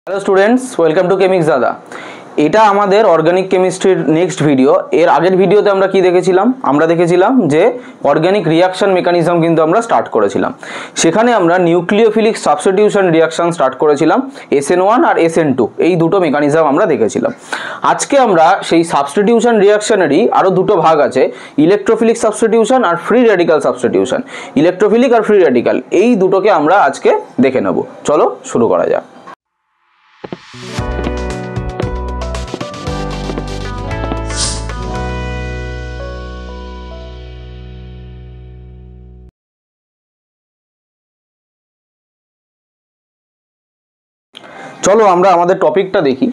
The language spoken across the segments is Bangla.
হ্যালো স্টুডেন্টস, ওয়েলকাম টু কেমিক্স দাদা। এটা আমাদের অর্গানিক কেমিস্ট্রির নেক্সট ভিডিও। এর আগের ভিডিওতে আমরা কি দেখেছিলাম? আমরা দেখেছিলাম যে অর্গানিক রিয়াকশন মেকানিজম কিন্তু আমরা স্টার্ট করেছিলাম। সেখানে আমরা নিউক্লিওফিলিক সাবস্টিটিউশন রিয়াকশন স্টার্ট করেছিলাম, SN1 আর SN2 এই দুটো মেকানিজম আমরা দেখেছিলাম। আজকে আমরা সেই সাবস্টিটিউশন রিয়াকশনেরই আরও দুটো ভাগ আছে, ইলেকট্রোফিলিক সাবস্টিটিউশন আর ফ্রি রেডিক্যাল সাবস্টিটিউশন। ইলেকট্রোফিলিক আর ফ্রি রেডিক্যাল এই দুটোকে আমরা আজকে দেখে নেব। চলো শুরু করা যাক। চলো আমরা আমাদের টপিকটা দেখি।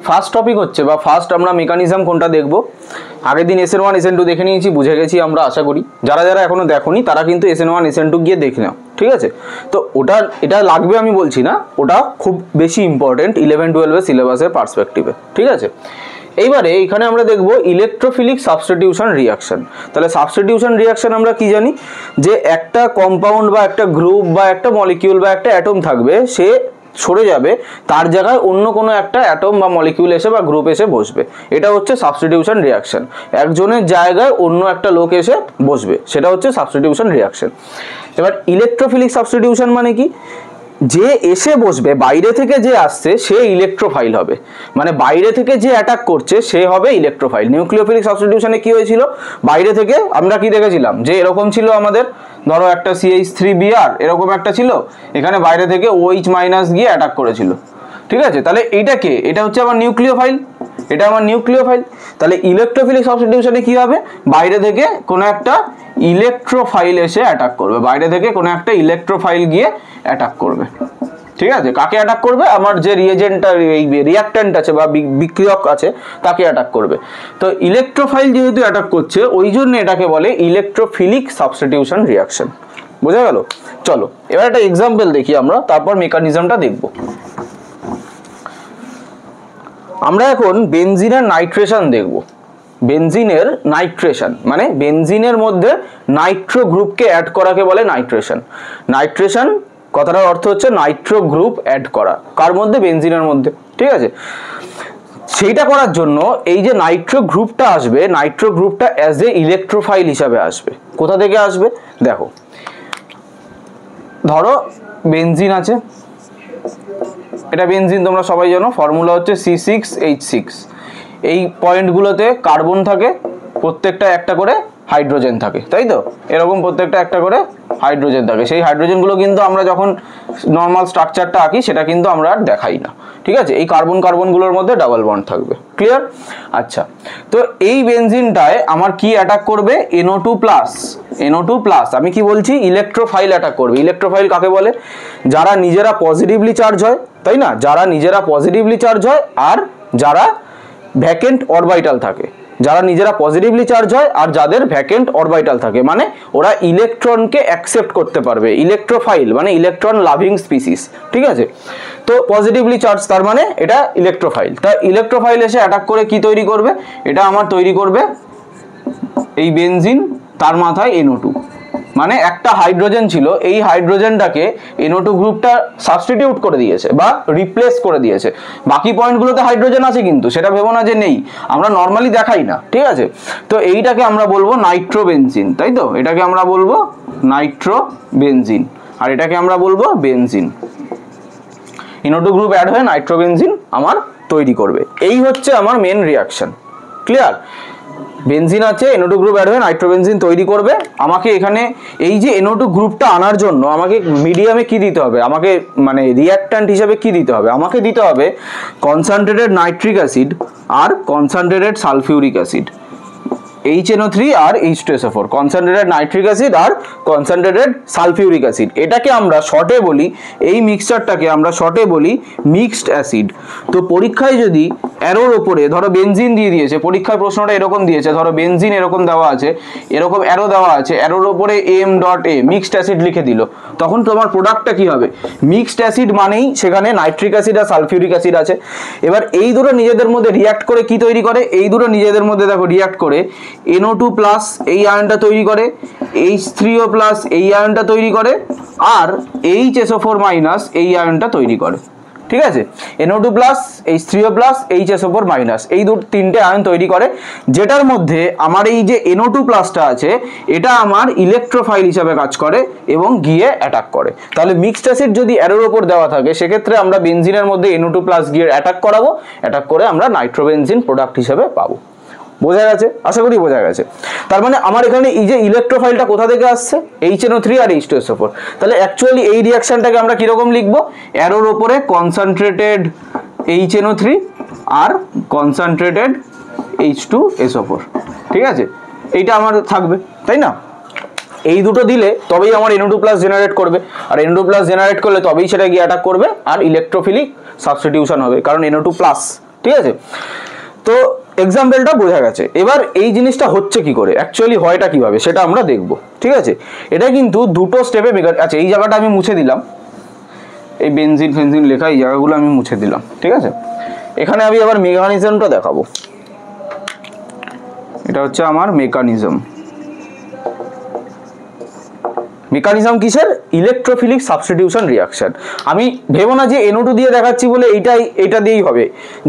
ফার্স্ট টপিক হচ্ছে বা ফার্স্ট আমরা মেকানিজম কোনটা দেখব। আগের দিন SN1 SN2 দেখে নিয়েছি, বুঝে গেছি আমরা, আশা করি। যারা যারা এখনো দেখোনি তারা কিন্তু SN1 SN2 গিয়ে দেখে নাও, ঠিক আছে? তো এটা লাগবে আমি বলছি না, ওটা খুব বেশি ইম্পর্টেন্ট 11-12 সিলেবাসের পার্সপেক্টিভে, ঠিক আছে? এইবারে এখানে আমরা দেখব ইলেকট্রোফিলিক সাবস্টিটিউশন রিয়াকশন। তাহলে সাবস্টিটিউশন রিয়াকশন আমরা কি জানি, যে একটা কম্পাউন্ড বা একটা গ্রুপ বা একটা মলিকিউল বা একটা অ্যাটম থাকবে, সে সরে যাবে, তার জায়গায় অন্য কোনো একটা অ্যাটম বা মলিকিউল এসে বা গ্রুপ এসে বসবে। এটা হচ্ছে সাবস্টিটিউশন রিয়াকশন। একজনের জায়গায় অন্য একটা লোক এসে বসবে, সেটা হচ্ছে সাবস্টিটিউশন রিয়াকশন। এবার ইলেকট্রোফিলিক সাবস্টিটিউশন মানে কি? যে এসে বসবে, বাইরে থেকে যে আসছে সে ইলেকট্রোফাইল হবে, মানে বাইরে থেকে যে অ্যাটাক করছে সে হবে ইলেকট্রোফাইল। নিউক্লিওফিলিক সাবস্টিটিউশনে কি হয়েছিল? বাইরে থেকে আমরা কি দেখেছিলাম, যে এরকম ছিল আমাদের, ধরো একটা CH3Br এরকম একটা ছিল, এখানে বাইরে থেকে OH- গিয়ে অ্যাটাক করেছিল, ঠিক আছে? তাহলে এইটা কে? এটা হচ্ছে আমার নিউক্লিওফাইল, এটা আমার নিউক্লিওফাইল। তাহলে ইলেকট্রোফিলিক সাবস্টিটিউশনে কি হবে? বাইরে থেকে কোনো একটা ইলেকট্রোফাইল এসে অ্যাটাক করবে, বাইরে থেকে কোনো একটা ইলেকট্রোফাইল গিয়ে অ্যাটাক করবে, ঠিক আছে? কাকে অ্যাটাক করবে? আমার যে রিয়েজেন্টটা, এই রিয়াক্ট্যান্ট আছে বা বিক্রিয়ক আছে, তাকে অ্যাটাক করবে। তো ইলেকট্রোফাইল যেহেতু অ্যাটাক করছে, ওই জন্য এটাকে বলে ইলেকট্রোফিলিক সাবস্টিটিউশন রিয়াকশন। বোঝা গেল? চলো এবার একটা এক্সাম্পল দেখি আমরা, তারপর মেকানিজমটা দেখব। আমরা এখন বেনজিনের নাইট্রেশন দেখব। বেনজিনের নাইট্রেশন মানে বেনজিনের মধ্যে নাইট্রো গ্রুপকে অ্যাড করাকে বলে নাইট্রেশন। নাইট্রেশন কথাটার অর্থ হচ্ছে নাইট্রো গ্রুপ অ্যাড করা, কার মধ্যে? বেনজিনের মধ্যে, ঠিক আছে? সেইটা করার জন্য এই যে নাইট্রো গ্রুপটা আসবে, নাইট্রো গ্রুপটা অ্যাজ এ ইলেকট্রোফাইল হিসাবে আসবে। কোথা থেকে আসবে? দেখো, ধরো বেনজিন আছে, এটা বেনজিন, তোমরা সবাই জানো, ফর্মুলা হচ্ছে C6H6। এই পয়েন্টগুলোতে কার্বন থাকে, প্রত্যেকটা একটা করে হাইড্রোজেন থাকে, তাই তো? এরকম প্রত্যেকটা একটা করে হাইড্রোজেন থাকে। সেই হাইড্রোজেনগুলো কিন্তু আমরা যখন নর্মাল স্ট্রাকচারটা আঁকি সেটা কিন্তু আমরা আর দেখাই না, ঠিক আছে? এই কার্বনগুলোর মধ্যে ডাবল বন্ড থাকবে, ক্লিয়ার? আচ্ছা, তো এই বেনজিনটায় আমার কি অ্যাটাক করবে? NO2+। আমি কি বলছি? ইলেকট্রোফাইল অ্যাটাক করবে। ইলেকট্রোফাইল কাকে বলে? যারা নিজেরা পজিটিভলি চার্জ হয়, তাই না? যারা নিজেরা পজিটিভলি চার্জ হয় আর যারা ভ্যাকেন্ট অরবিটাল থাকে, যারা নিজেরা পজিটিভলি চার্জ হয় আর যাদের ভ্যাকেন্ট অরবিটাল থাকে, মানে ওরা ইলেকট্রনকে অ্যাকসেপ্ট করতে পারবে। ইলেকট্রোফাইল মানে ইলেকট্রন লাভিং স্পিসিস, ঠিক আছে? তো পজিটিভলি চার্জ, তার মানে এটা ইলেকট্রোফাইল। তা ইলেকট্রোফাইল এসে অ্যাটাক করে কি তৈরি করবে? এটা আমার তৈরি করবে এই বেনজিন, তার মাথায় NO2, মানে একটা হাইড্রোজেন ছিল, এই হাইড্রোজেনটাকে NO2 গ্রুপটা সাবস্টিটিউট করে দিয়েছে বা রিপ্লেস করে দিয়েছে। বাকি পয়েন্টগুলোতে হাইড্রোজেন আছে কিন্তু, সেটা ভেবো না যে নেই, আমরা নর্মালি দেখাই না, ঠিক আছে? তো এইটাকে আমরা বলবো নাইট্রোবেনজিন, তাই তো? এটাকে আমরা বলবো নাইট্রোবেনজিন, আর এটাকে আমরা বলবো বেনজিন। NO2 গ্রুপ অ্যাড হয়ে নাইট্রোবেনজিন আমার তৈরি করবে। এই হচ্ছে আমার মেন রিয়াকশন, ক্লিয়ার? বেনজিন আছে, NO2 গ্রুপ অ্যাড হয়ে নাইট্রোবেনজিন তৈরি করবে। আমাকে এখানে এই যে NO2 গ্রুপটা আনার জন্য আমাকে মিডিয়ামে কি দিতে হবে? আমাকে মানে রিঅ্যাক্ট্যান্ট হিসেবে কি দিতে হবে? আমাকে দিতে হবে কনসেন্ট্রেটেড নাইট্রিক অ্যাসিড আর কনসেন্ট্রেটেড সালফিউরিক অ্যাসিড, HNO3 আর H2SO4, কনসেন্ট্রেটেড নাইট্রিক অ্যাসিড আর কনসেন্ট্রেটেড সালফিউরিক অ্যাসিড। এটাকে আমরা শর্টে বলি, এই মিক্সচারটাকে আমরা শর্টে বলি মিক্সড অ্যাসিড। তো পরীক্ষায় যদি অ্যারোর ওপরে ধরো বেনজিন দিয়ে দিয়েছে, পরীক্ষায় প্রশ্নটা এরকম দিয়েছে, ধরো বেনজিন এরকম দেওয়া আছে, এরকম অ্যারো দেওয়া আছে, অ্যারোর ওপরে M.A মিক্সড অ্যাসিড লিখে দিল, তখন তোমার প্রোডাক্টটা কি হবে? মিক্সড অ্যাসিড মানেই সেখানে নাইট্রিক অ্যাসিড আর সালফিউরিক অ্যাসিড আছে। এবার এই দুটো নিজেদের মধ্যে রিঅ্যাক্ট করে কি তৈরি করে? এই দুটো নিজেদের মধ্যে দেখো রিঅ্যাক্ট করে NO2+ এই আয়নটা তৈরি করে, H3O+ এই আয়নটা তৈরি করে, আর HSO4- এই আয়নটা তৈরি করে, ঠিক আছে, NO2 plus H3O plus HSO4 minus, এই তিনটে আয়ন তৈরি করে, যেটার মধ্যে আমার এই যে NO2 প্লাসটা আছে এটা আমার ইলেকট্রোফাইল হিসাবে কাজ করে এবং গিয়ে অ্যাটাক করে। তাহলে মিক্সড অ্যাসিড যদি অ্যারোর ওপর দেওয়া থাকে সেক্ষেত্রে আমরা বেনজিনের মধ্যে NO2 প্লাস গিয়ে অ্যাটাক করাবো, অ্যাটাক করে আমরা নাইট্রোবেনজিন প্রোডাক্ট হিসেবে পাবো। বোঝা গেছে? আশা করি বোঝা গেছে। তার মানে আমার এখানে এই যে ইলেকট্রোফাইলটা কোথা থেকে আসছে, HNO3 আর H2SO4। তাহলে অ্যাকচুয়ালি এই রিয়াকশনটাকে আমরা কিরকম লিখবো, অ্যারোর ওপরে কনসেন্ট্রেটেড HNO3 আর কনসেন্ট্রেটেড H2SO4, ঠিক আছে, এইটা আমার থাকবে, তাই না? এই দুটো দিলে তবেই আমার NO2 প্লাস জেনারেট করবে, আর NO2 প্লাস জেনারেট করলে তবেই সেটা গিয়ে অ্যাটাক করবে আর ইলেকট্রোফিলিক সাবস্টিটিউশন হবে, কারণ NO2 প্লাস, ঠিক আছে। তো এক্সাম্পলটা বোঝা গেছে। এবার এই জিনিসটা হচ্ছে কি করে, অ্যাকচুয়ালি হয়টা কিভাবে সেটা আমরা দেখব, ঠিক আছে। এটা কিন্তু দুটো স্টেপে আচ্ছা এই জায়গাটা আমি মুছে দিলাম, এই বেনজিন ফেনজিন লেখা এই জায়গাগুলো আমি মুছে দিলাম, ঠিক আছে। এখানে আমি আবার মেকানিজমটা দেখাবো, এটা হচ্ছে আমার মেকানিজম। মেকানিজম কিসের, ইলেকট্রোফিলিক সাবস্টিটিউশন রিয়াকশন। আমি ভেবো না যে NO2 দিয়ে দেখাচ্ছি বলে এইটা দিয়েই হবে,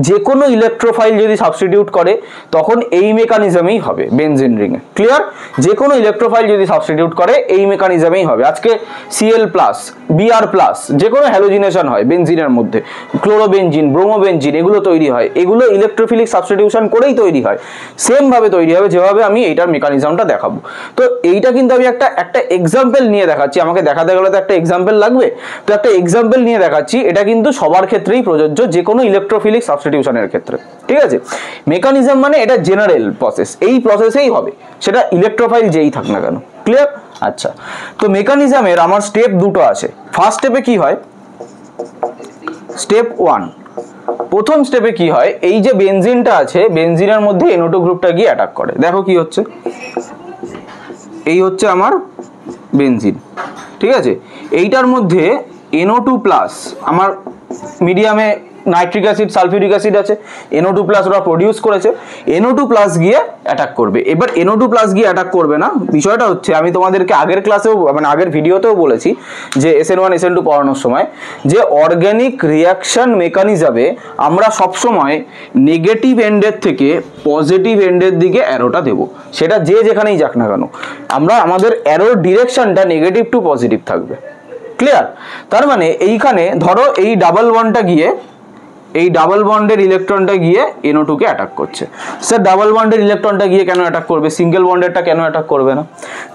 যে কোনো ইলেকট্রোফাইল যদি সাবস্টিটিউট করে তখন এই মেকানিজমেই হবে বেনজিন রিংয়ে, ক্লিয়ার? যে কোনো ইলেকট্রোফাইল যদি সাবস্টিটিউট করে এই মেকানিজমেই হবে। আজকে Cl প্লাস Br প্লাস যে কোনো হ্যালোজিনেশন হয় বেনজিনের মধ্যে, ক্লোরোবেনজিন ব্রোমোবেনজিন এগুলো তৈরি হয়, এগুলো ইলেকট্রোফিলিক সাবস্টিটিউশন করেই তৈরি হয়, সেম ভাবে তৈরি হবে যেভাবে আমি এইটার মেকানিজমটা দেখাবো। তো এইটা কিন্তু আমি একটা এক্সাম্পল নিয়ে দেখাচ্ছি, আমাকে দেখাতে গেলে তো একটা এক্সাম্পল লাগবে, তো একটা এক্সাম্পল নিয়ে দেখাচ্ছি। এটা কিন্তু সবার ক্ষেত্রেই প্রযোজ্য, যে কোনো ইলেকট্রোফিলিক সাবস্টিটিউশনের ক্ষেত্রে, ঠিক আছে। মেকানিজম মানে এটা জেনারেল প্রসেস, এই প্রসেসেই হবে, সেটা ইলেকট্রোফাইল যেই থাক না কেন, ক্লিয়ার? আচ্ছা, তো মেকানিজমের আমার স্টেপ দুটো আছে। ফার্স্ট স্টেপে কি হয়, স্টেপ 1, প্রথম স্টেপে কি হয়, এই যে বেনজিনটা আছে বেনজিনের মধ্যে NO2 গ্রুপটা গিয়ে অ্যাটাক করে। দেখো কি হচ্ছে, এই হচ্ছে আমার বেনজিন, ঠিক আছে। এইটার মধ্যে NO2 প্লাস আমার মিডিয়ামে নাইট্রিক অ্যাসিড সালফিউরিক অ্যাসিড আছে, NO2 প্লাস ওরা প্রডিউস করেছে, NO2 প্লাস গিয়ে অ্যাটাক করবে। এবার NO2 প্লাস গিয়ে অ্যাটাক করবে না, বিষয়টা হচ্ছে আমি তোমাদেরকে আগের ক্লাসেও মানে আগের ভিডিওতেও বলেছি যে SN1 SN2 পড়ানোর সময় যে অর্গ্যানিক রিয়াকশন মেকানিজমে আমরা সবসময় নেগেটিভ এন্ডের থেকে পজিটিভ এন্ডের দিকে অ্যারোটা দেবো, সেটা যে যেখানেই যাক না কেন, আমরা আমাদের অ্যারোর ডিরেকশনটা নেগেটিভ টু পজিটিভ থাকবে, ক্লিয়ার? তার মানে এইখানে ধরো এই ডাবল বন্ডটা গিয়ে এই ডাবল বন্ডের ইলেকট্রনটা গিয়ে NO2 কে অ্যাটাক করছে। স্যার ডাবল বন্ডের ইলেকট্রনটা গিয়ে কেন অ্যাটাক করবে, সিঙ্গেল বন্ডেরটা কেন অ্যাটাক করবে না?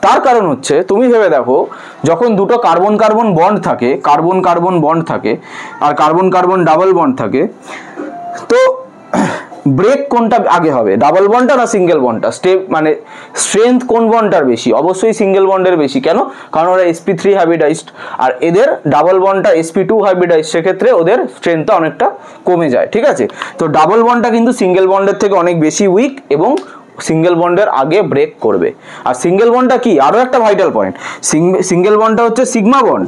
তার কারণ হচ্ছে তুমি ভেবে দেখো, যখন দুটো কার্বন কার্বন বন্ড থাকে, কার্বন কার্বন বন্ড থাকে আর কার্বন কার্বন ডাবল বন্ড থাকে, তো ব্রেক কোনটা আগে হবে, ডাবল বন্ডটা না সিঙ্গেল বন্ডটা? স্টেপ মানে স্ট্রেংথ কোন বন্ডটার বেশি? অবশ্যই সিঙ্গেল বন্ডের বেশি। কেন? কারণ ওরা sp3 হাইব্রিডাইজড আর এদের ডাবল বন্ডটা sp2 হাইব্রিডাইজড, সেক্ষেত্রে ওদের স্ট্রেংথটা অনেকটা কমে যায়, ঠিক আছে। তো ডাবল বন্ডটা কিন্তু সিঙ্গেল বন্ডের থেকে অনেক বেশি উইক এবং সিঙ্গেল বন্ডের আগে ব্রেক করবে। আর সিঙ্গেল বন্ডটা কি, আরও একটা ভাইটাল পয়েন্ট, সিঙ্গেল বন্ডটা হচ্ছে সিগমা বন্ড।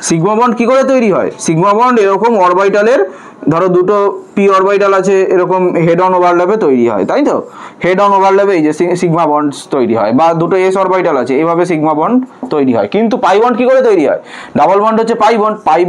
সিগমা বন্ড কি করে তৈরি হয়? সিগমা বন্ড এরকম অরবিটালের, ধরো দুটো p অরবিটাল আছে, এরকম হেড অন ওভারল্যাপে তৈরি হয়, তাই তো? হেড অন ওভারল্যাপে এই যে সিগমা বন্ড তৈরি হয়, বা দুটো s অরবিটাল আছে এভাবে সিগমা বন্ড তৈরি হয়। কিন্তু পাই বন্ড কি করে তৈরি হয়? ডাবল বন্ড হচ্ছে পাই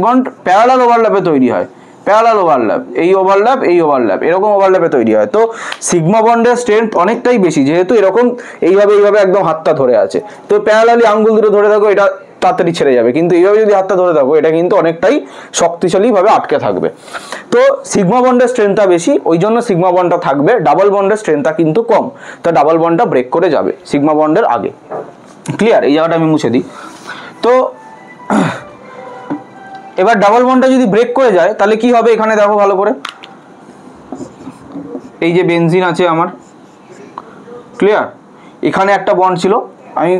বন্ড প্যারালাল ওভারল্যাপে তৈরি হয়, প্যারালাল ওভারল্যাপ, এই ওভারল্যাপ এই ওভারল্যাপ, এরকম ওভারল্যাপে তৈরি হয়। তো সিগমা বন্ডের স্ট্রেংথ অনেকটাই বেশি, যেহেতু এরকম এইভাবে একদম হাতটা ধরে আছে, তো প্যারালালি আঙ্গুল দুটো ধরে থাকো, এটা তাড়াতাড়ি ছেড়ে যাবে, কিন্তু এইভাবে যদি হাতটা ধরে থাকো এটা কিন্তু অনেকটাই শক্তিশালীভাবে আটকে থাকবে। তো সিগমা বন্ডের স্ট্রেংথটা বেশি, ওই জন্য সিগমা বন্ডটা থাকবে, ডাবল বন্ডের স্ট্রেংথটা কিন্তু কম, তো ডাবল বন্ডটা ব্রেক করে যাবে সিগমা বন্ডের আগে, ক্লিয়ার? এই জায়গাটা আমি মুছে দিই। তো এবার ডাবল বন্ডটা যদি ব্রেক করে যায় তাহলে কি হবে, এখানে দেখো ভালো করে, এই যে বেনজিন আছে আমার, ক্লিয়ার? এখানে একটা বন্ড ছিল, আমি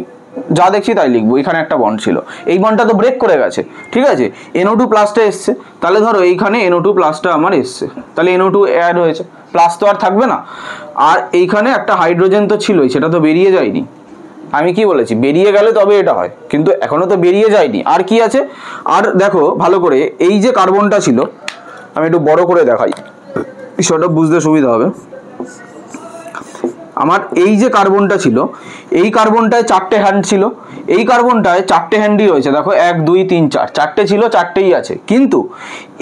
যা দেখছি তাই লিখবো, এখানে একটা বন্ড ছিল, এই বন্ডটা তো ব্রেক করে গেছে, ঠিক আছে। NO2 প্লাসটা এসছে, তাহলে ধরো এইখানে NO2 প্লাসটা আমার এসছে, তাহলে NO2 অ্যাড হয়েছে, প্লাস তো আর থাকবে না। আর এইখানে একটা হাইড্রোজেন তো ছিলই, সেটা তো বেরিয়ে যায়নি। আমি কি বলেছি, বেরিয়ে গেলে তবে এটা হয়, কিন্তু এখনো তো বেরিয়ে যায়নি। আর কি আছে, আর দেখো ভালো করে, এই যে কার্বনটা ছিল, আমি একটু বড় করে দেখাই, বিষয়টা বুঝতে সুবিধা হবে। আমার এই যে কার্বনটা ছিল, এই কার্বনটায় 4টে হ্যান্ড ছিল, এই কার্বনটায় 4টে হ্যান্ডই রয়েছে, দেখো 1 2 3 4, 4টে ছিল, 4টেই আছে। কিন্তু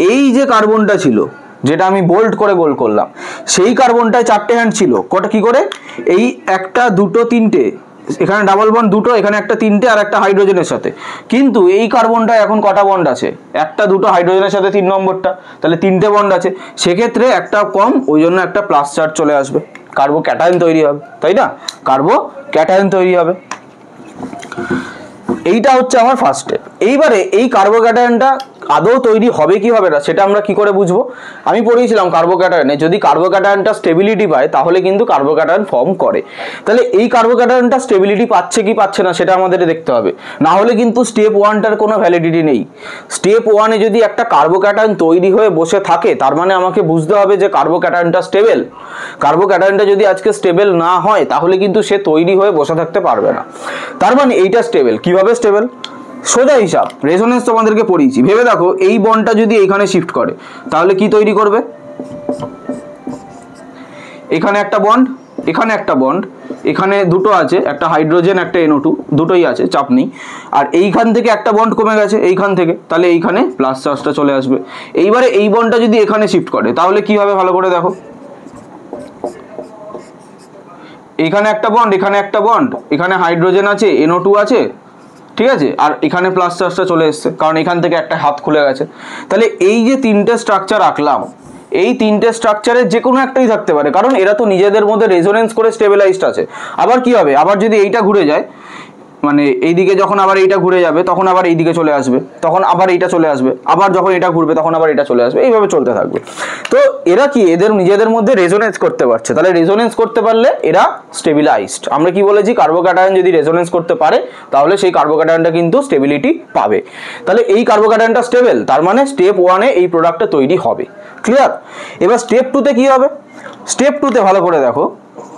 এই যে কার্বনটা ছিল, যেটা আমি বোল্ড করে গোল করলাম, সেই কার্বনটায় 4টে হ্যান্ড ছিল। কটা কি করে? এই 1টা 2টো 3টে, এখানে ডাবল বন্ড 2টো, এখানে একটা 3টে আর একটা হাইড্রোজেনের সাথে। কিন্তু এই কার্বনটায় এখন কটা বন্ড আছে? 1টা 2টো হাইড্রোজেনের সাথে 3 নম্বরটা, তাহলে 3টে বন্ড আছে। সেক্ষেত্রে একটা কম, ওই জন্য একটা প্লাস চার্জ চলে আসবে, কার্বো ক্যাটায়ন তৈরি হবে, তাই না? কার্বো ক্যাটায়ন তৈরি হবে। এইটা হচ্ছে আমার ফার্স্ট স্টেপ। এইবারে এই কার্বোক্যাটায়নটা আদৌ তৈরি হবে কি হবে না সেটা আমরা কি করে বুঝবো? আমি পড়িয়েছিলাম কার্বোক্যাটায়নে যদি কার্বোক্যাটায়নটা স্টেবিলিটি পায় তাহলে কিন্তু কার্বোক্যাটায়ন ফর্ম করে। তাহলে এই কার্বোক্যাটায়নটা স্টেবিলিটি পাচ্ছে কি পাচ্ছে না সেটা আমাদের দেখতে হবে, না হলে কিন্তু স্টেপ 1টার কোনো ভ্যালিডিটি নেই। স্টেপ 1-এ যদি একটা কার্বোক্যাটায়ন তৈরি হয়ে বসে থাকে, তার মানে আমাকে বুঝতে হবে যে কার্বোক্যাটায়নটা স্টেবল। কার্বোক্যাটায়নটা যদি আজকে স্টেবল না হয় তাহলে কিন্তু সে তৈরি হয়ে বসে থাকতে পারবে না। তার মানে এইটা স্টেবল। কিভাবে স্টেবল? সোজা হিসাব, রেজোনেন্স তোমাদেরকে পড়িয়েছি। ভেবে দেখো, এই বন্ডটা যদি এইখানে শিফট করে তাহলে কি তৈরি করবে? এখানে একটা বন্ড, এখানে একটা বন্ড, এখানে দুটো আছে, একটা হাইড্রোজেন একটা NO2, দুটোই আছে, চাপ নেই। আর এইখান থেকে একটা বন্ড কমে গেছে এইখান থেকে, তাহলে এইখানে প্লাস চার্জটা চলে আসবে। এইবারে এই বন্ডটা যদি এখানে শিফট করে তাহলে কি হবে? ভালো করে দেখো, এখানে একটা বন্ড, এখানে একটা বন্ড, এখানে হাইড্রোজেন আছে, NO2 আছে, ঠিক আছে, আর এখানে প্লাস চার্জটা চলে এসছে কারণ এখান থেকে একটা হাত খুলে গেছে। তাহলে এই যে 3টে স্ট্রাকচার রাখলাম, এই 3টে স্ট্রাকচারের যে কোনো একটাই থাকতে পারে, কারণ এরা তো নিজেদের মধ্যে রেজোনেন্স করে স্টেবিলাইজড আছে। আবার কি হবে? আবার যদি এইটা ঘুরে যায়, মানে এইদিকে যখন আবার এইটা ঘুরে যাবে তখন আবার এইদিকে চলে আসবে, তখন আবার এইটা চলে আসবে, আবার যখন এটা ঘুরবে তখন আবার এটা চলে আসবে, এইভাবে চলতে থাকবে। তো এরা কি এদের নিজেদের মধ্যে রেজোনেন্স করতে পারছে, তাহলে রেজোনেন্স করতে পারলে এরা স্টেবিলাইজড। আমরা কি বলেছি? কার্বোক্যাটায়ন যদি রেজোনেন্স করতে পারে তাহলে সেই কার্বোক্যাটায়নটা কিন্তু স্টেবিলিটি পাবে। তাহলে এই কার্বোক্যাটায়নটা স্টেবল, তার মানে স্টেপ 1-এ এই প্রোডাক্টটা তৈরি হবে। ক্লিয়ার? এবার স্টেপ 2-তে কি হবে? স্টেপ 2-তে ভালো করে দেখো,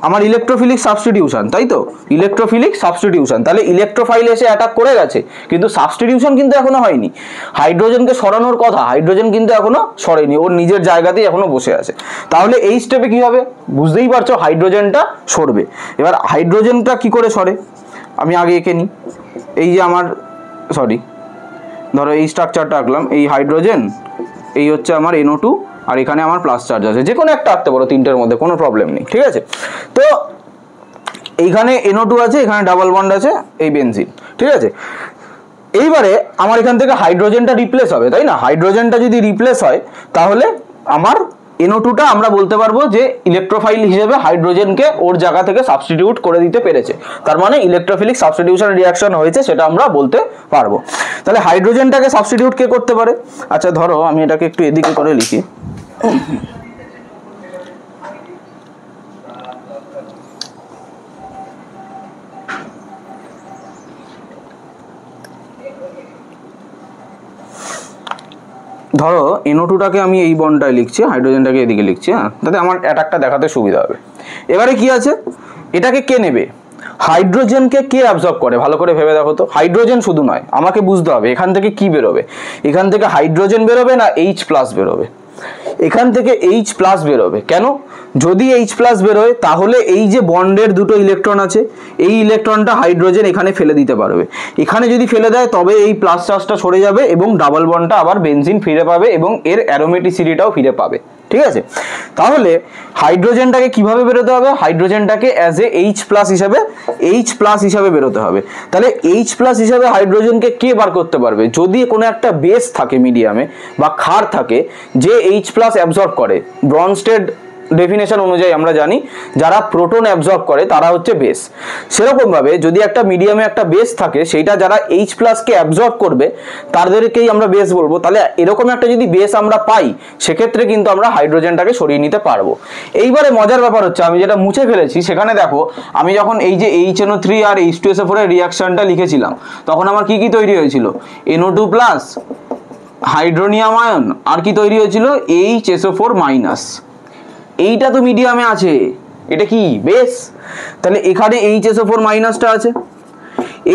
আমার ইলেকট্রোফিলিক সাবস্টিটিউশন, তাই তো? ইলেকট্রোফিলিক সাবস্টিটিউশন, তাহলে ইলেকট্রোফাইল এসে অ্যাটাক করে গেছে কিন্তু সাবস্টিটিউশন কিন্তু এখনো হয়নি। হাইড্রোজেনকে সরানোর কথা, হাইড্রোজেন কিন্তু এখনো সরেনি, ওর নিজের জায়গাতেই এখনো বসে আছে। তাহলে এই স্টেপে কি হবে? বুঝতেই পারছো, হাইড্রোজেনটা সরবে। এবার হাইড্রোজেনটা কি করে সরে আমি আগে এঁকে নিই। এই যে আমার ধরো এই স্ট্রাকচারটা আঁকলাম, এই হাইড্রোজেন, এই হচ্ছে আমার NO2, আর এখানে আমার প্লাস চার্জ আছে, যে কোনো একটা আঁকতে পারো 3টের মধ্যে, কোনো প্রবলেম নেই, ঠিক আছে? তো এইখানে NO2 আছে, এখানে ডাবল বন্ড আছে, এই বেনজিন, ঠিক আছে? এইবারে আমার এখান থেকে হাইড্রোজেনটা রিপ্লেস হবে, তাই না? হাইড্রোজেনটা যদি রিপ্লেস হয় তাহলে আমার NO2টা আমরা বলতে পারবো যে ইলেকট্রোফাইল হিসেবে হাইড্রোজেনকে ওর জায়গা থেকে সাবস্টিটিউট করে দিতে পেরেছে, তার মানে ইলেকট্রোফিলিক সাবস্টিটিউশন রিঅ্যাকশন হয়েছে, সেটা আমরা বলতে পারবো। তাহলে হাইড্রোজেনটাকে সাবস্টিটিউট কে করতে পারে? আচ্ছা ধরো আমি এটাকে একটু এদিকে করে লিখি। ধরো NO2টাকে আমি এই বন্ডটায় লিখছি, হাইড্রোজেনটাকে এদিকে লিখছি, হ্যাঁ, তাতে আমার অ্যাটাকটা দেখাতে সুবিধা হবে। এবারে কি আছে? এটাকে কে নেবে? হাইড্রোজেনকে কে অ্যাবজর্ব করে? ভালো করে ভেবে দেখো তো। হাইড্রোজেন শুধু নয়, আমাকে বুঝতে হবে এখান থেকে কি বেরোবে। এখান থেকে হাইড্রোজেন বেরোবে না H+ বেরোবে? এখান থেকে H+ বেরোবে। কেন? যদি H+ বেরোয় তাহলে এই যে বন্ডের দুটো ইলেকট্রন আছে, এই ইলেকট্রনটা হাইড্রোজেন এখানে ফেলে দিতে পারবে। এখানে যদি ফেলে দেয় তবে এই প্লাস চার্জটা সরে যাবে এবং ডাবল বন্ডটা আবার বেনজিন ফিরে পাবে এবং এর অ্যারোমেটিসিটিটাও ফিরে পাবে, ঠিক আছে? তাহলে হাইড্রোজেনটাকে কিভাবে বেরোতে হবে? হাইড্রোজেনটাকে অ্যাজ এ H+ হিসাবে বেরোতে হবে। তাহলে H+ হিসাবে হাইড্রোজেনকে কে বার করতে পারবে? যদি কোনো একটা বেস থাকে মিডিয়ামে বা ক্ষার থাকে যে H+ অ্যাবজর্ব করে। ব্রনস্টেড ডেফিনেশন অনুযায়ী আমরা জানি যারা প্রোটন অ্যাবজর্ব করে তারা হচ্ছে বেস। সেরকম ভাবে যদি একটা মিডিয়ামে একটা বেস থাকে, সেইটা যারা H+ কে অ্যাবজর্ব করবে তাদেরকেই আমরা বেস বলবো। তাহলে এরকম একটা যদি বেস আমরা পাই, সেক্ষেত্রে কিন্তু আমরা হাইড্রোজেনটাকে সরিয়ে নিতে পারবো। এইবারে মজার ব্যাপার হচ্ছে, আমি যেটা মুছে ফেলেছি সেখানে দেখো, আমি যখন এই যে HNO3 আর H2SO4 এর রিঅ্যাকশনটা লিখেছিলাম তখন আমার কি কি তৈরি হয়েছিল? NO2+, হাইড্রোনিয়াম আয়ন, আর কি তৈরি হয়েছিল? HSO4-। এইটা তো মিডিয়ামে আছে, এটা কি বেস? তাহলে এখানে HSO4- আছে।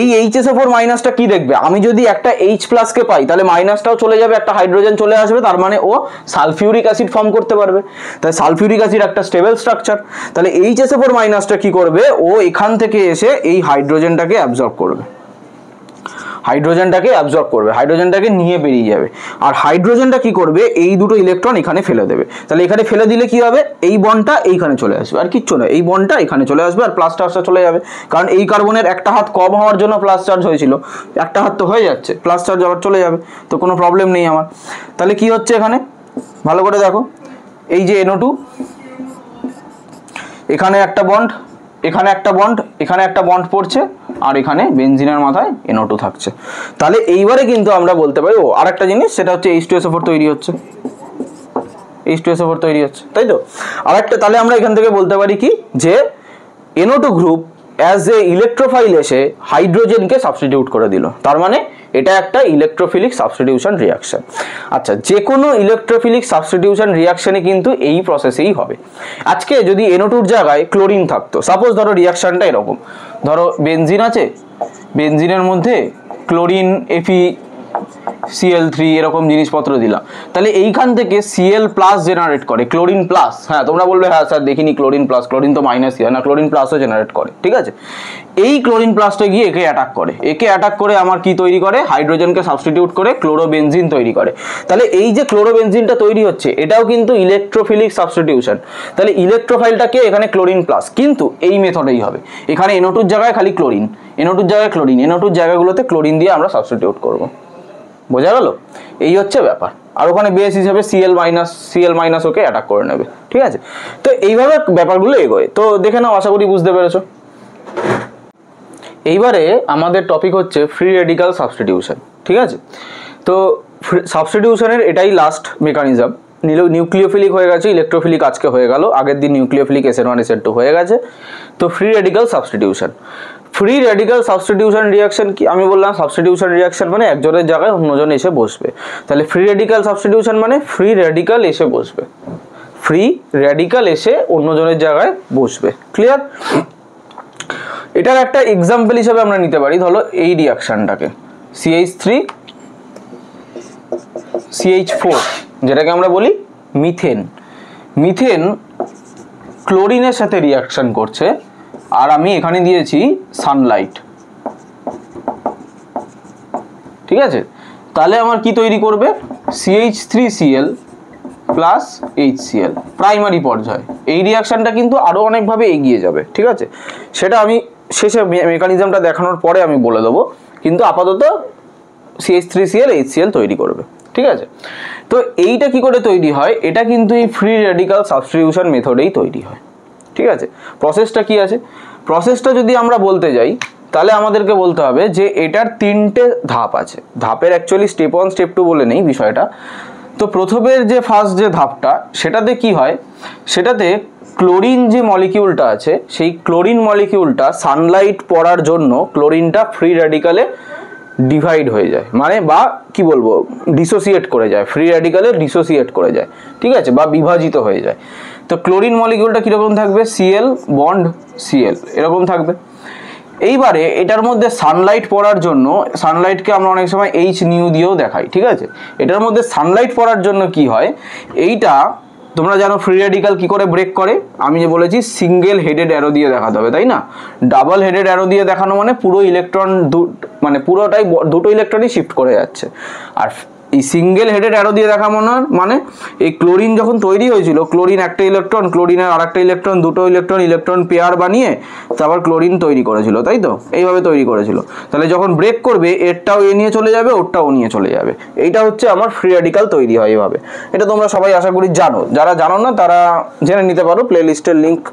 এই HSO4- কি দেখবে? আমি যদি একটা H+ কে পাই তাহলে মাইনাসটাও চলে যাবে, একটা হাইড্রোজেন চলে আসবে, তার মানে ও সালফিউরিক অ্যাসিড ফর্ম করতে পারবে। তাই সালফিউরিক অ্যাসিড একটা স্টেবল স্ট্রাকচার। তাহলে HSO4- কি করবে? ও এখান থেকে এসে এই হাইড্রোজেনটাকে অ্যাবজর্ব করবে। হাইড্রোজেনটাকে অ্যাবজর্ব করবে, হাইড্রোজেনটাকে নিয়ে বেরিয়ে যাবে। আর হাইড্রোজেনটা কি করবে, এই দুটো ইলেকট্রন এখানে ফেলে দেবে। তাহলে এখানে ফেলে দিলে কি হবে, এই বন্ডটা এইখানে চলে আসবে, আর কিচ্ছু না, এই বন্ডটা এখানে চলে আসবে আর প্লাস চার্জটা চলে যাবে। কারণ এই কার্বনের একটা হাত কম হওয়ার জন্য প্লাস চার্জ হয়েছিল, একটা হাত তো হয়ে যাচ্ছে, প্লাস চার্জ আবার চলে যাবে, তো কোনো প্রবলেম নেই আমার। তাহলে কি হচ্ছে এখানে ভালো করে দেখো, এই যে NO2, এখানে একটা বন্ড, এখানে একটা বন্ড, এখানে একটা বন্ড পড়ছে, আর এখানে বেনজিনের মাথায় NO2 থাকছে। তাহলে এইবারে কিন্তু আমরা বলতে পারি ও আরেকটা জিনিস, সেটা হচ্ছে H2SO4 তৈরি হচ্ছে, H2SO4 তৈরি হচ্ছে, তাই তো। আরেকটা, তাহলে আমরা এখান থেকে বলতে পারি কি, যে NO2 group as a electrophile এসে হাইড্রোজেনকে সাবস্টিটিউট করে দিল, তার মানে এটা একটা ইলেকট্রোফিলিক সাবস্টিটিউশন রিয়াকশন। আচ্ছা, যে কোনো ইলেকট্রোফিলিক সাবস্টিটিউশন রিয়াকশনে কিন্তু এই প্রসেসেই হবে। আজকে যদি NO2-র জায়গায় ক্লোরিন থাকতো, সাপোজ ধরো রিয়াকশনটা এরকম, ধরো বেনজিন আছে, বেনজিনের মধ্যে ক্লোরিন FeCl3 এরকম জিনিসপত্র দিলাম, তাহলে এইখান থেকে Cl প্লাস জেনারেট করে, ক্লোরিন প্লাস। হ্যাঁ, তোমরা বলবে হ্যাঁ স্যার দেখিনি ক্লোরিন প্লাস, ক্লোরিন তো মাইনাস হয় না, ক্লোরিন প্লাসও জেনারেট করে, ঠিক আছে। এই ক্লোরিন প্লাসটা গিয়ে একে অ্যাটাক করে, একে অ্যাটাক করে আমার কি তৈরি করে, হাইড্রোজেনকে সাবস্টিটিউট করে ক্লোরোবেনজিন তৈরি করে। তাহলে এই যে ক্লোরোবেনজিনটা তৈরি হচ্ছে, এটাও কিন্তু ইলেকট্রোফিলিক সাবস্টিটিউশন। তাহলে ইলেকট্রোফাইলটাকে এখানে ক্লোরিন প্লাস, কিন্তু এই মেথডেই হবে। এখানে NO2-র জায়গায় খালি ক্লোরিন, NO2-র জায়গায় ক্লোরিন, NO2-র জায়গাগুলোতে ক্লোরিন দিয়ে আমরা সাবস্টিটিউট করব। বোঝা গেল? এই হচ্ছে ব্যাপার। আর ওখানে বেস হিসাবে Cl- ওকে অ্যাটাক করে নেবে, ঠিক আছে। তো এইভাবে ব্যাপারগুলো এগোয়। তো দেখে নাও, আশা করি বুঝতে পেরেছো। এইবারে আমাদের টপিক হচ্ছে ফ্রি রেডিক্যাল সাবস্টিটিউশন, ঠিক আছে। তো সাবস্টিটিউশনের এটাই লাস্ট মেকানিজম। নিউক্লিওফিলিক হয়ে গেছে, ইলেকট্রোফিলিক আজকে হয়ে গেল, আগের দিন নিউক্লিওফিলিক SN1 SN2 হয়ে গেছে। তো free radical substitution, free radical substitution reaction কি, আমি বললাম সাবস্টিটিউশন রিয়াকশন মানে একজনের জায়গায় অন্যজন এসে বসবে। তাহলে ফ্রি রেডিক্যাল সাবস্টিটিউশন মানে ফ্রি রেডিক্যাল এসে বসবে, ফ্রি রেডিক্যাল এসে অন্যজনের জায়গায় বসবে। ক্লিয়ার? এটার একটা এক্সাম্পল হিসেবে আমরা নিতে পারি, ধরো এই রিয়াকশনটাকে CH3 CH4, যেটাকে আমরা বলি মিথেন। মিথেন ক্লোরিনের সাথে রিয়াকশন করছে, আর আমি এখানে দিয়েছি সানলাইট, ঠিক আছে। তাহলে আমার কি তৈরি করবে, CH3Cl প্লাস HCl, প্রাইমারি পর্যায়ে। এই রিয়াকশনটা কিন্তু আরো অনেকভাবে এগিয়ে যাবে, ঠিক আছে। সেটা আমি শেষে মেকানিজমটা দেখানোর পরে আমি বলে দেবো, কিন্তু আপাতত CH3Cl HCl তৈরি করবে, ঠিক আছে। তো এইটা কি করে তৈরি হয়, এটা কিন্তু এই ফ্রি রেডিক্যাল সাবস্টিটিউশন মেথডেই তৈরি হয়, ঠিক আছে। প্রসেসটা কি আছে, প্রসেসটা যদি আমরা বলতে যাই, তাহলে আমাদেরকে বলতে হবে যে এটার 3টে ধাপ আছে। ধাপের অ্যাকচুয়ালি স্টেপ 1 স্টেপ 2 বলে নেই বিষয়টা। তো প্রথমের যে ফার্স্ট যে ধাপটা, সেটাতে কি হয়, সেটাতে ক্লোরিন যে মলিকিউলটা আছে, সেই ক্লোরিন মলিকিউলটা সানলাইট পড়ার জন্য ক্লোরিনটা ফ্রি রেডিক্যালে ডিভাইড হয়ে যায়, মানে বা কি বলবো, ডিসোসিয়েট করে যায়, ফ্রি রেডিক্যালে ডিসোসিয়েট করে যায়, ঠিক আছে, বা বিভাজিত হয়ে যায়। তো ক্লোরিন মলিকিউলটা কীরকম থাকবে, Cl বন্ড Cl এরকম থাকবে। এইবারে এটার মধ্যে সানলাইট পড়ার জন্য, সানলাইটকে আমরা অনেক সময় H দিয়েও দেখাই, ঠিক আছে। এটার মধ্যে সানলাইট পড়ার জন্য কি হয়, এইটা তোমরা জানো ফ্রি রেডিক্যাল কি করে ব্রেক করে, আমি যে বলেছি সিঙ্গেল হেডেড অ্যারো দিয়ে দেখাতে হবে, তাই না। ডাবল হেডেড অ্যারো দিয়ে দেখানো মানে পুরো ইলেকট্রন মানে পুরোটাই দুটো ইলেকট্রনই শিফট করে যাচ্ছে। আর এই সিঙ্গেল হেডেড অ্যারো দিয়ে দেখা মানে এই ক্লোরিন যখন তৈরি হয়েছিল, ক্লোরিন একটা ইলেকট্রন, ক্লোরিনের আর একটা ইলেকট্রন, দুটো ইলেকট্রন পেয়ার বানিয়ে তারপর ক্লোরিন তৈরি করেছিল, তাই তো, এইভাবে তৈরি করেছিল। তাহলে যখন ব্রেক করবে, এরটাও এ নিয়ে চলে যাবে, ওরটাও নিয়ে চলে যাবে। এইটা হচ্ছে আমার ফ্রি রেডিক্যাল তৈরি হয় এইভাবে। এটা তোমরা সবাই আশা করি জানো, যারা জানো না তারা জেনে নিতে পারো,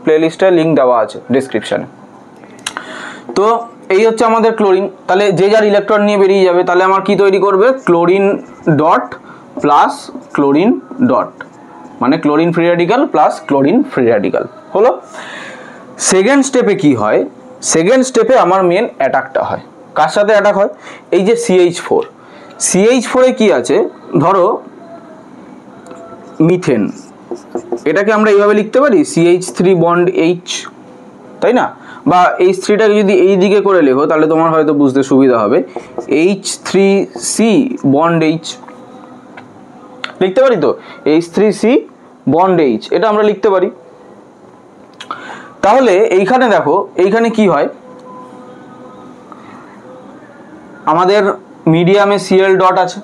প্লেলিস্টের লিঙ্ক দেওয়া আছে ডেসক্রিপশনে। তো এই হচ্ছে আমাদের ক্লোরিন। তাহলে যে যার ইলেকট্রন নিয়ে বেরিয়ে যাবে, তাহলে আমার কি তৈরি করবে, chlorine dot plus chlorine dot, মানে chlorine free radical plus chlorine free radical হলো। সেকেন্ড স্টেপে কি হয়, সেকেন্ড স্টেপে আমার মেন অ্যাটাকটা হয়, কার সাথে অ্যাটাক হয়, এই যে CH4 কি আছে, ধরো মিথেন, এটাকে আমরা এইভাবে লিখতে পারি CH3 বন্ড H, তাই না। বা H3টাকে যদি এই দিকে করে লেখো, তাহলে তোমার হয়তো বুঝতে সুবিধা হবে, H3C বন্ড H লিখতে পারি, তো H3C বন্ড H, এটা আমরা লিখতে পারি। তাহলে এইখানে দেখো, এইখানে কি হয়, আমাদের মিডিয়ামে সিএল ডট আছে,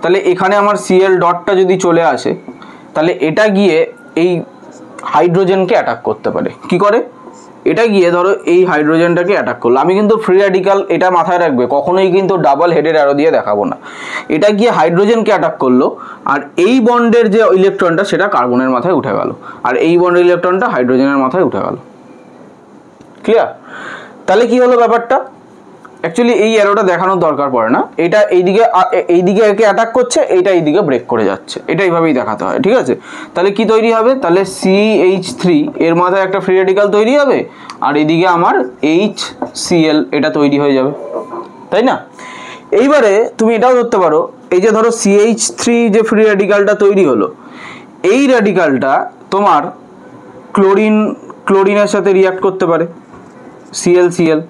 তাহলে এখানে আমার সিএল ডটটা যদি চলে আসে তাহলে এটা গিয়ে এই হাইড্রোজেনকে অ্যাটাক করতে পারে। কি করে? এটা গিয়ে ধরো এই হাইড্রোজেনটাকে অ্যাটাক করলো, আমি কিন্তু ফ্রি র্যাডিক্যাল এটা মাথায় রাখবে, কখনোই কিন্তু ডাবল হেডেড অ্যারো দিয়ে দেখাবো না। এটা গিয়ে হাইড্রোজেনকে অ্যাটাক করলো আর এই বন্ডের যে ইলেকট্রনটা সেটা কার্বনের মাথায় উঠে গেল, আর এই বন্ডের ইলেকট্রনটা হাইড্রোজেনের মাথায় উঠে গেল। ক্লিয়ার? তাহলে কি হলো ব্যাপারটা? অ্যাকচুয়ালি এই অ্যারোটা দেখানোর দরকার পড়ে না, এটা এইদিকে একে অ্যাটাক করছে, এইটা এইদিকে ব্রেক করে যাচ্ছে, এটা এইভাবেই দেখাতে হয়। ঠিক আছে? তাহলে কি তৈরি হবে? তাহলে CH3 এর মাথায় একটা ফ্রি র্যাডিক্যাল তৈরি হবে আর এইদিকে আমার HCl এটা তৈরি হয়ে যাবে, তাই না? এইবারে তুমি এটাও ধরতে পারো, এই যে ধরো CH3 যে ফ্রি র্যাডিক্যালটা তৈরি হলো, এই র্যাডিক্যালটা তোমার ক্লোরিনের সাথে রিঅ্যাক্ট করতে পারে, ClCl।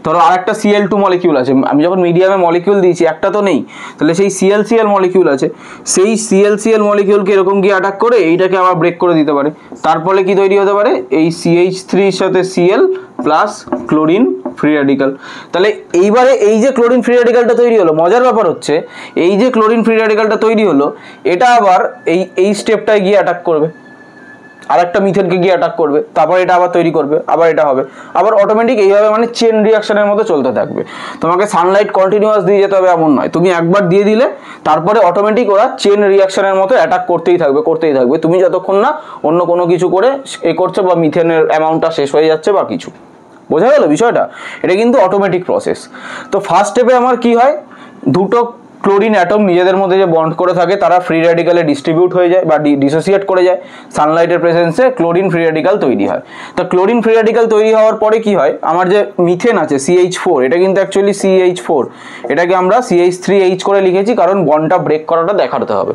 ধরো আর একটা Cl2 মলিকিউল আছে, আমি যখন মিডিয়ামে মলিকিউল দিয়েছি একটা তো নেই, তাহলে সেই ClCl মলিকিউল আছে, সেই ClCl মলিকিউলকে এরকম গিয়ে অ্যাটাক করে এইটাকে আবার ব্রেক করে দিতে পারে। তারপরে কি তৈরি হতে পারে? এই CH3 এর সাথে Cl plus chlorine free radical. তাহলে এইবারে এই যে ক্লোরিন ফ্রি র্যাডিক্যালটা তৈরি হলো, মজার ব্যাপার হচ্ছে এই যে ক্লোরিন ফ্রি র্যাডিক্যালটা তৈরি হলো এটা আবার এই স্টেপটায় গিয়ে অ্যাটাক করবে, আর একটা মিথেনকে গিয়ে অ্যাটাক করবে, তারপর এটা আবার তৈরি করবে, আবার এটা হবে, আবার অটোমেটিক এইভাবে মানে চেন রিয়াকশনের মতো চলতে থাকবে। তোমাকে সানলাইট কন্টিনিউয়াস দিয়ে যেতে হবে এমন নয়, তুমি একবার দিয়ে দিলে তারপরে অটোমেটিক ওরা চেন রিয়াকশনের মতো অ্যাটাক করতেই থাকবে, তুমি যতক্ষণ না অন্য কোনো কিছু করে এ করছো বা মিথেনের অ্যামাউন্টটা শেষ হয়ে যাচ্ছে বা কিছু। বোঝা গেল বিষয়টা? এটা কিন্তু অটোমেটিক প্রসেস। তো ফার্স্ট স্টেপে আমার কি হয়, দুটো ক্লোরিন অ্যাটম নিজেদের মধ্যে যে বন্ড করে থাকে তারা ফ্রি র্যাডিক্যালে ডিস্ট্রিবিউট হয়ে যায় বা ডিসোসিয়েট করে যায়, সানলাইটের প্রেজেন্সে ক্লোরিন ফ্রি র্যাডিক্যাল তৈরি হয়। তো ক্লোরিন ফ্রি র্যাডিক্যাল তৈরি হওয়ার পরে কি হয়, আমার যে মিথেন আছে CH4, এটা কিন্তু অ্যাকচুয়ালি CH4, এটাকে আমরা CH3H করে লিখেছি কারণ বন্ডটা ব্রেক করাটা দেখাতে হবে।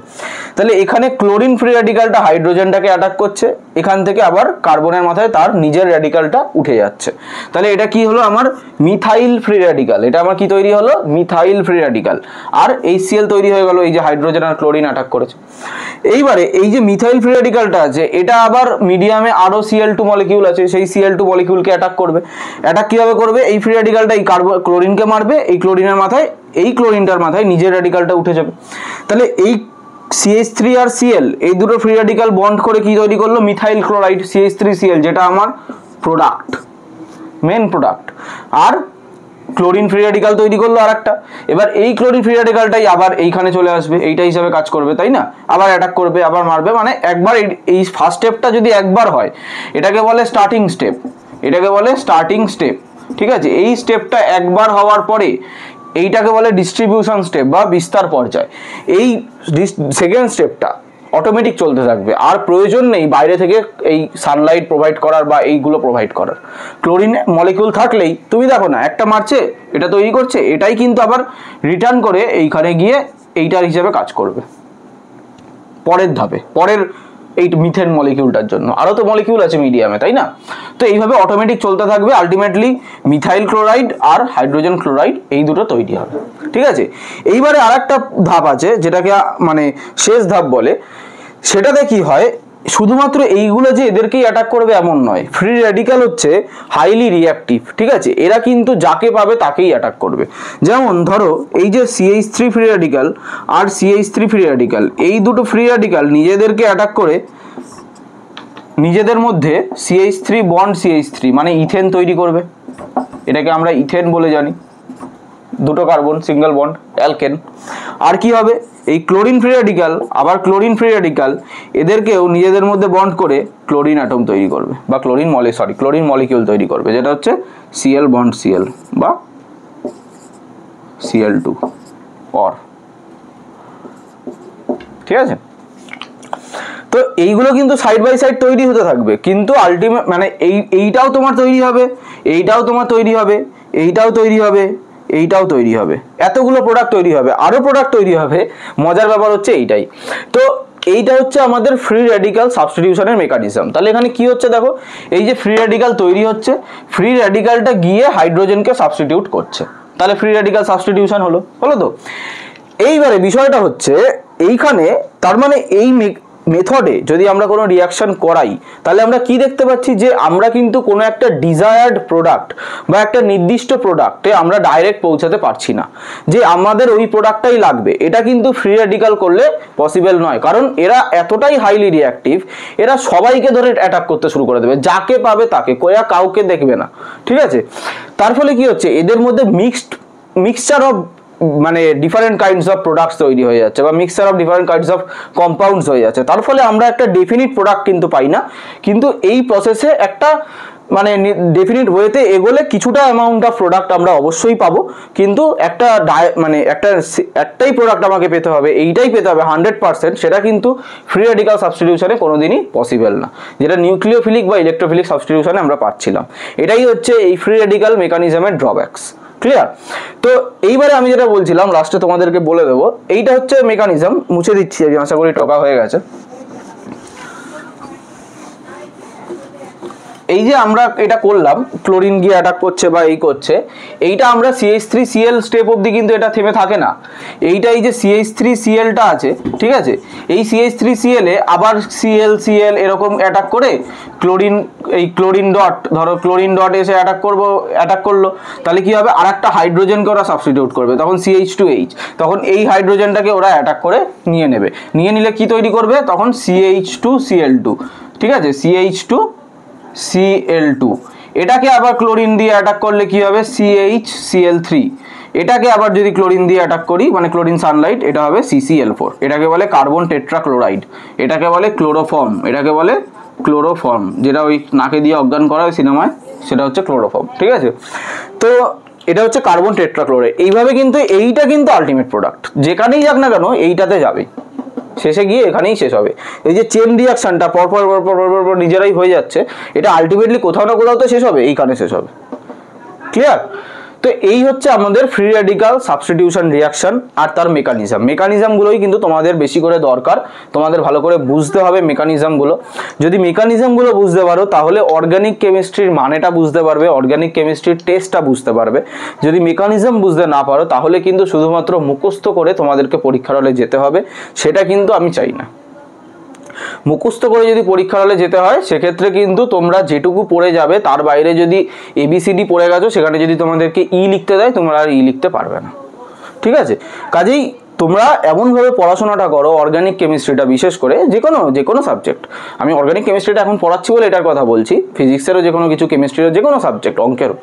তাহলে এখানে ক্লোরিন ফ্রি র্যাডিক্যালটা হাইড্রোজেনটাকে অ্যাটাক করছে, এখান থেকে আবার কার্বনের মাথায় তার নিজের র্যাডিক্যালটা উঠে যাচ্ছে। তাহলে এটা কি হলো? আমার মিথাইল ফ্রি র্যাডিক্যাল। এটা আমার কি তৈরি হলো? Methyl free radical. আর HCl তৈরি হয়ে গেল, এই যে হাইড্রোজেন আর ক্লোরিন অ্যাটাক করেছে। এইবারে এই যে মিথাইল ফ্রি র্যাডিক্যালটা আছে এটা আবার মিডিয়ামে আরো Cl2 মলিকিউল আছে, সেই Cl2 মলিকিউলকে অ্যাটাক করবে। অ্যাটাক কিভাবে করবে? এই ফ্রি র্যাডিক্যালটা এই ক্লোরিনকে মারবে, এই ক্লোরিনের মাথায়, এই ক্লোরিনটার মাথায় নিজের র্যাডিক্যালটা উঠে যাবে। তাহলে এই CH3 আর Cl এই দুটো ফ্রি র্যাডিক্যাল বন্ড করে কি তৈরি করলো? মিথাইল ক্লোরাইড CH3Cl, যেটা আমার প্রোডাক্ট, মেন প্রোডাক্ট। আর ক্লোরিন ফ্রি র্যাডিক্যাল তৈরি করলো আর একটা। এবার এই ক্লোরিন ফ্রি র্যাডিক্যালটাই আবার এইখানে চলে আসবে, এইটা হিসাবে কাজ করবে, তাই না? আবার অ্যাটাক করবে, আবার মারবে, মানে একবার এই ফার্স্ট স্টেপটা যদি একবার হয় এটাকে বলে স্টার্টিং স্টেপ, এটাকে বলে স্টার্টিং স্টেপ। ঠিক আছে? এই স্টেপটা একবার হওয়ার পরে এইটাকে বলে ডিস্ট্রিবিউশন স্টেপ বা বিস্তার পর্যায়। এই সেকেন্ড স্টেপটা অটোমেটিক চলতে থাকবে, আর প্রয়োজন নেই বাইরে থেকে এই সানলাইট প্রোভাইড করার বা এইগুলো প্রোভাইড করার। ক্লোরিন মলিকিউল থাকলেই তুমি দেখো না, একটা মারছে, এটা তৈরি করছে, এটাই কিন্তু আবার রিটার্ন করে এইখানে গিয়ে এইটার হিসেবে কাজ করবে পরের ধাপে, পরের এই মিথেন মলিকিউলটার জন্য। আরও তো মলিকিউল আছে মিডিয়ামে, তাই না? তো এইভাবে অটোমেটিক চলতে থাকবে, আলটিমেটলি মিথাইল ক্লোরাইড আর হাইড্রোজেন ক্লোরাইড এই দুটো তৈরি হবে। ঠিক আছে? এইবারে আর একটা ধাপ আছে যেটাকে মানে শেষ ধাপ বলে, সেটাতে কি হয়, শুধুমাত্র এইগুলো যে এদেরকেই অ্যাটাক করবে এমন নয়। ফ্রি র্যাডিক্যাল হচ্ছে হাইলি রিঅ্যাক্টিভ। ঠিক আছে? এরা কিন্তু যাকে পাবে তাকেই অ্যাটাক করবে। যেমন ধরো এই যে CH3 ফ্রি র্যাডিক্যাল আর CH3 ফ্রি র্যাডিক্যাল, এই দুটো ফ্রি র্যাডিক্যাল নিজেদেরকে অ্যাটাক করে নিজেদের মধ্যে CH3 বন্ড CH3 মানে ইথেন তৈরি করবে। এটাকে আমরা ইথেন বলে জানি, দুটো কার্বন সিঙ্গেল বন্ড অ্যালকেন। আর কি হবে, এই ক্লোরিন ফ্রি র্যাডিক্যাল আবার ক্লোরিন ফ্রি র্যাডিক্যাল এদেরকেও নিজেদের মধ্যে বন্ড করে ক্লোরিন অ্যাটম তৈরি করবে বা ক্লোরিন মলিকিউল তৈরি করবে, যেটা হচ্ছে Cl বন্ড Cl বা Cl2 অর। ঠিক আছে? তো এইগুলো কিন্তু সাইড বাই সাইড তৈরি হতে থাকবে, কিন্তু আলটিমেট মানে এইটাও তোমার তৈরি হবে, এইটাও তোমার তৈরি হবে, এইটাও তৈরি হবে, এইটাও তৈরি হবে, এতগুলো প্রোডাক্ট তৈরি হবে, আরো প্রোডাক্ট তৈরি হবে। মজার ব্যাপার হচ্ছে এইটাই। তো এইটা হচ্ছে আমাদের ফ্রি র্যাডিক্যাল সাবস্টিটিউশনের মেকানিজম। তাহলে এখানে কি হচ্ছে দেখো, এই যে ফ্রি র্যাডিক্যাল তৈরি হচ্ছে, ফ্রি র্যাডিক্যালটা গিয়ে হাইড্রোজেনকে সাবস্টিটিউট করছে, তাহলে ফ্রি র্যাডিক্যাল সাবস্টিটিউশন হলো তো। এইবারে বিষয়টা হচ্ছে এইখানে, তার মানে মেথডে যদি আমরা কোনো রিয়াকশন করাই তাহলে আমরা কি দেখতে পাচ্ছি যে আমরা কিন্তু কোনো একটা ডিজায়ার্ড প্রোডাক্ট বা একটা নির্দিষ্ট প্রোডাক্টে আমরা ডাইরেক্ট পৌঁছাতে পারছি না, যে আমাদের ওই প্রোডাক্টটাই লাগবে, এটা কিন্তু ফ্রি রেডিকাল করলে পসিবল নয়। কারণ এরা এতটাই হাইলি রিঅ্যাক্টিভ, এরা সবাইকে ধরে অ্যাটাক করতে শুরু করে দেবে, যাকে পাবে তাকে, কোয়া কাউকে দেখবে না, ঠিক আছে। তার ফলে কি হচ্ছে, এদের মধ্যে মিক্সচার অফ মানে ডিফারেন্ট কাইন্ডস অফ প্রোডাক্টস তৈরি হয়ে যাচ্ছে বা mixture of different kinds of compounds হয়ে যাচ্ছে। তার ফলে আমরা একটা ডেফিনিট প্রোডাক্ট কিন্তু পাই না, কিন্তু এই প্রসেসে একটা মানে ডেফিনিট ওয়েতে এগোলে কিছুটা অ্যামাউন্ট অফ প্রোডাক্ট আমরা অবশ্যই পাবো, কিন্তু একটা মানে একটাই প্রোডাক্ট আমাকে পেতে হবে, এইটাই পেতে হবে 100%, সেটা কিন্তু ফ্রি রেডিকাল সাবস্টিটিউশনে কোনোদিনই পসিবল না, যেটা নিউক্লিওফিলিক বা ইলেকট্রোফিলিক সাবস্টিটিউশনে আমরা পাচ্ছিলাম। এটাই হচ্ছে এই ফ্রি রেডিকাল মেকানিজমের ড্রব্যাকস। ক্লিয়ার? তো এইবারে আমি যেটা বলছিলাম লাস্টে তোমাদেরকে বলে দেবো, এইটা হচ্ছে মেকানিজম, মুছে দিচ্ছি আমি, আশা করি টকা হয়ে গেছে। এই যে আমরা এটা করলাম, ক্লোরিন গিয়ে অ্যাটাক করছে বা এই করছে, এইটা আমরা CH3Cl স্টেপ অবধি কিন্তু এটা থেমে থাকে না। এইটা এই যে CH3Clটা আছে, ঠিক আছে, এই CH3Cl এ আবার Cl এরকম অ্যাটাক করে ক্লোরিন ডট, ধরো ক্লোরিন ডট এসে অ্যাটাক করলো, তাহলে কি হবে, আর একটা হাইড্রোজেনকে ওরা সাবস্টিটিউট করবে, তখন CH2H, তখন এই হাইড্রোজেনটাকে ওরা অ্যাটাক করে নিয়ে নেবে, নিয়ে নিলে কি তৈরি করবে, তখন CH2Cl2, ঠিক আছে, CH2Cl2, এটাকে আবার ক্লোরিন দিয়ে অ্যাটাক করলে কি হবে, CHCl3, এটাকে আবার যদি ক্লোরিন দিয়ে অ্যাটাক করি মানে ক্লোরিন সানলাইট, এটা হবে CCl4, এটাকে বলে কার্বন টেট্রাক্লোরাইড, এটাকে বলে ক্লোরোফর্ম, এটাকে বলে ক্লোরোফর্ম, যেটা ওই নাকে দিয়ে অজ্ঞান করা হয় সিনেমায়, সেটা হচ্ছে ক্লোরোফর্ম, ঠিক আছে। তো এটা হচ্ছে কার্বন টেট্রাক্লোরাইড। এইভাবে কিন্তু এইটা কিন্তু আলটিমেট প্রোডাক্ট, যেখানেই যাক না কেন এইটাতে যাবে, শেষে গিয়ে এখানেই শেষ হবে। এই যে চেন রিয়াকশনটা পরপর নিজেরাই হয়ে যাচ্ছে, এটা আলটিমেটলি কোথাও না কোথাও তো শেষ হবে, এইখানে শেষ হবে। ক্লিয়ার? তো এই হচ্ছে আমাদের ফ্রি রেডিকাল সাবস্টিটিউশন রিয়াকশন আর তার মেকানিজমগুলোই কিন্তু তোমাদের বেশি করে দরকার, তোমাদের ভালো করে বুঝতে হবে মেকানিজমগুলো। যদি মেকানিজমগুলো বুঝতে পারো তাহলে অর্গানিক কেমিস্ট্রির মানেটা বুঝতে পারবে, অর্গানিক কেমিস্ট্রির টেস্টটা বুঝতে পারবে। যদি মেকানিজম বুঝতে না পারো তাহলে কিন্তু শুধুমাত্র মুখস্থ করে তোমাদেরকে পরীক্ষার হলে যেতে হবে, সেটা কিন্তু আমি চাই না। মুখস্থ করে যদি পরীক্ষার হলে যেতে হয় সেক্ষেত্রে কিন্তু তোমরা যেটুকু পড়ে যাবে তার বাইরে যদি ABCD পড়ে গেছো, সেখানে যদি তোমাদেরকে লিখতে দেয় তোমরা আর লিখতে পারবে না, ঠিক আছে। কাজেই তোমরা এমনভাবে পড়াশোনাটা করো অর্গানিক কেমিস্ট্রিটা, বিশেষ করে যে কোনো সাবজেক্ট, আমি অর্গানিক কেমিস্ট্রিটা এখন পড়াচ্ছি বলে এটার কথা বলছি, ফিজিক্সেরও যে কোনো কিছু, কেমিস্ট্রিরও যে কোনো সাবজেক্ট, অঙ্কেরও,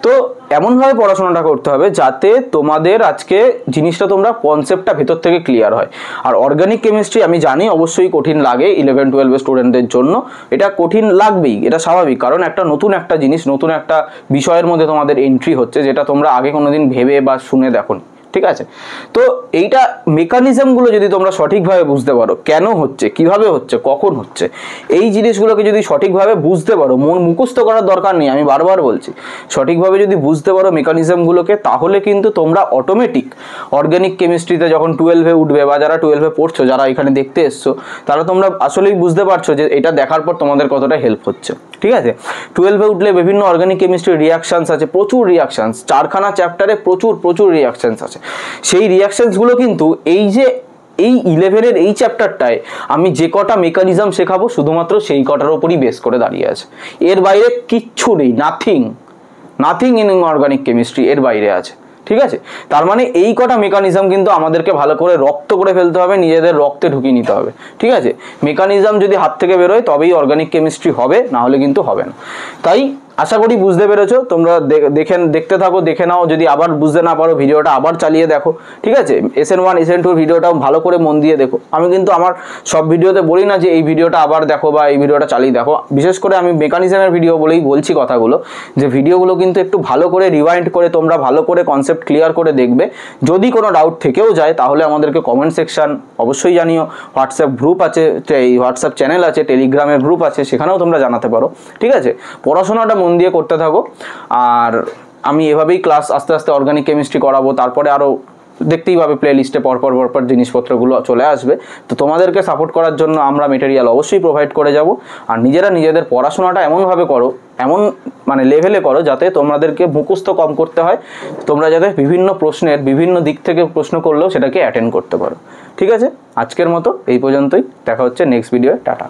তো এমনভাবে পড়াশোনাটা করতে হবে যাতে তোমাদের আজকে জিনিসটা তোমরা কনসেপ্টটা ভেতর থেকে ক্লিয়ার হয়। আর অর্গানিক কেমিস্ট্রি আমি জানি অবশ্যই কঠিন লাগে 11-12 স্টুডেন্টদের জন্য, এটা কঠিন লাগবেই, এটা স্বাভাবিক, কারণ নতুন একটা জিনিস, নতুন একটা বিষয়ের মধ্যে তোমাদের এন্ট্রি হচ্ছে, যেটা তোমরা আগে কোনোদিন ভেবে বা শুনে দেখোনি, ঠিক আছে। তো এইটা মেকানিজমগুলো যদি তোমরা সঠিকভাবে বুঝতে পারো, কেন হচ্ছে, কিভাবে হচ্ছে, কখন হচ্ছে, এই জিনিসগুলোকে যদি সঠিকভাবে বুঝতে পারো, মুখস্থ করার দরকার নেই, আমি বারবার বলছি, সঠিকভাবে যদি বুঝতে পারো মেকানিজমগুলোকে, তাহলে কিন্তু তোমরা অটোমেটিক অর্গানিক কেমিস্ট্রিতে যখন 12-এ উঠবে বা যারা 12-এ পড়ছো, যারা এখানে দেখতে এসছো, তারা তোমরা আসলেই বুঝতে পারছো যে এটা দেখার পর তোমাদের কতটা হেল্প হচ্ছে, ঠিক আছে। 12-এ উঠলে বিভিন্ন অর্গানিক কেমিস্ট্রির রিয়াকশনস আছে, প্রচুর রিয়াকশনস, 4খানা চ্যাপ্টারে প্রচুর রিয়াকশনস আছে। সেই রিয়াকশনসগুলো কিন্তু এই 11-এর এই চ্যাপ্টারটায় আমি যে কটা মেকানিজম শেখাবো শুধুমাত্র সেই কটার উপরই বেস করে দাঁড়িয়ে আছে, এর বাইরে কিচ্ছু নেই, নাথিং ইন অর্গানিক কেমিস্ট্রি এর বাইরে আছে, ঠিক আছে। তার মানে এই কটা মেকানিজম কিন্তু আমাদেরকে ভালো করে রপ্ত করে ফেলতে হবে, নিজেদের রক্তে ঢুকিয়ে নিতে হবে, ঠিক আছে। মেকানিজম যদি হাত থেকে বেরোয় তবেই অর্গানিক কেমিস্ট্রি হবে, না হলে কিন্তু হবে না। তাই আশা করি বুঝতে পেরেছো, তোমরা দেখতে থাকো, দেখে নাও, যদি আবার বুঝতে না পারো ভিডিওটা আবার চালিয়ে দেখো, ঠিক আছে। SN1 SN2 ভিডিওটাও ভালো করে মন দিয়ে দেখো। আমি কিন্তু আমার সব ভিডিওতে বলি না যে এই ভিডিওটা আবার দেখো বা এই ভিডিওটা চালিয়ে দেখো, বিশেষ করে আমি মেকানিজমের ভিডিও বলেই বলছি কথাগুলো, যে ভিডিওগুলো কিন্তু একটু ভালো করে রিওয়াইন্ড করে তোমরা ভালো করে কনসেপ্ট ক্লিয়ার করে দেখবে। যদি কোনো ডাউট থেকেও যায় তাহলে আমাদেরকে কমেন্ট সেকশন অবশ্যই জানিও, হোয়াটসঅ্যাপ গ্রুপ আছে, এই হোয়াটসঅ্যাপ চ্যানেল আছে, টেলিগ্রামের গ্রুপ আছে, সেখানেও তোমরা জানাতে পারো, ঠিক আছে। পড়াশোনাটা মন দিয়ে করতে থাকো, আর আমি এভাবেই ক্লাস আস্তে আস্তে অর্গানিক কেমিস্ট্রি করাবো, তারপরে আরও দেখতেই পাবে প্লে লিস্টে পরপর জিনিসপত্রগুলো চলে আসবে। তো তোমাদেরকে সাপোর্ট করার জন্য আমরা মেটেরিয়াল অবশ্যই প্রোভাইড করে যাব। আর নিজেরা নিজেদের পড়াশোনাটা এমনভাবে করো, এমন মানে লেভেলে করো যাতে তোমাদেরকে মুখস্থ কম করতে হয়, তোমরা যাতে বিভিন্ন প্রশ্নের বিভিন্ন দিক থেকে প্রশ্ন করলেও সেটাকে অ্যাটেন্ড করতে পারো। ঠিক আছে, আজকের মতো এই পর্যন্তই, দেখা হচ্ছে নেক্সট ভিডিওয়ে, টাটা।